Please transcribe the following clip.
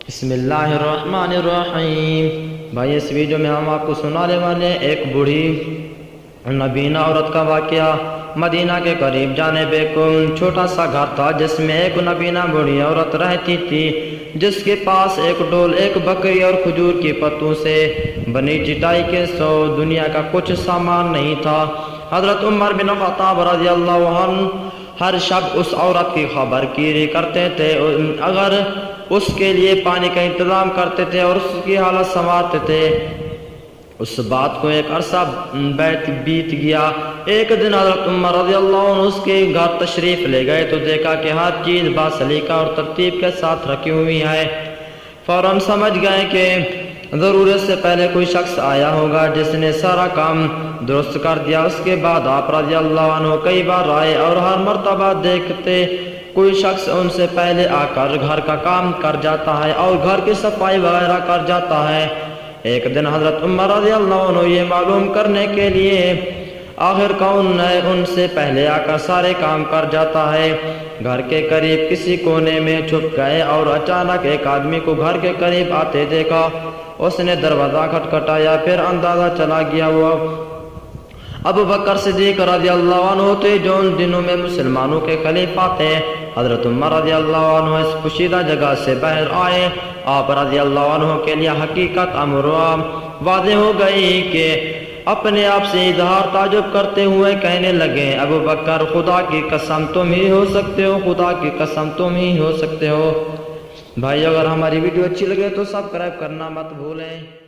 بسم اللہ الرحمن الرحیم۔ بھائی اس ویڈیو میں ہم آپ کو سنانے والے ہیں ایک بوڑھی نبینا عورت کا واقعہ۔ مدینہ کے قریب جانب ایک چھوٹا سا گھر تھا جس میں ایک نبینا بوڑھی عورت رہتی تھی، جس کے پاس ایک ڈول، ایک بکری اور کھجور کی پتوں سے بنی چٹائی کے سو دنیا کا کچھ سامان نہیں تھا۔ حضرت عمر بن خطاب رضی اللہ عنہ ہر شب اس عورت کی خبر گیری کرتے تھے، اگر اس کے لیے پانی کا انتظام کرتے تھے اور اس کی حالت سنوارتے تھے۔ اس بات کو ایک عرصہ بیت گیا۔ ایک دن حضرت عمر رضی اللہ عنہ اس کے گھر تشریف لے گئے تو دیکھا کہ ہر چیز باسلیقہ اور ترتیب کے ساتھ رکھی ہوئی ہے۔ فوراً سمجھ گئے کہ ضرورت سے پہلے کوئی شخص آیا ہوگا جس نے سارا کام درست کر دیا۔ اس کے بعد آپ رضی اللہ عنہ کئی بار آئے اور ہر مرتبہ دیکھتے کوئی شخص ان سے پہلے آ کر گھر کا کام کر جاتا ہے اور گھر کی صفائی وغیرہ کر جاتا ہے۔ ایک دن حضرت عمر رضی اللہ عنہ یہ معلوم کرنے کے لیے آخر کون ہے ان سے پہلے آ کر سارے کام کر جاتا ہے، گھر کے قریب کسی کونے میں چھپ گئے اور اچانک ایک آدمی کو گھر کے قریب آتے دیکھا۔ اس نے دروازہ کھٹکھٹایا، پھر اندازہ چلا گیا وہ ابو بکر صدیق رضی اللہ عنہ تھے جو ان دنوں میں مسلمانوں کے خلیفہ تھے۔ حضرت عمر رضی اللہ عنہ اس پوشیدہ جگہ سے باہر آئے۔ آپ رضی اللہ عنہ کے لیے حقیقت امر واضح ہو گئی کہ اپنے آپ سے اظہار تعجب کرتے ہوئے کہنے لگے، ابو بکر خدا کی قسم تم ہی ہو سکتے ہو، خدا کی قسم تم ہی ہو سکتے ہو۔ بھائی اگر ہماری ویڈیو اچھی لگے تو سبسکرائب کرنا مت بھولیں۔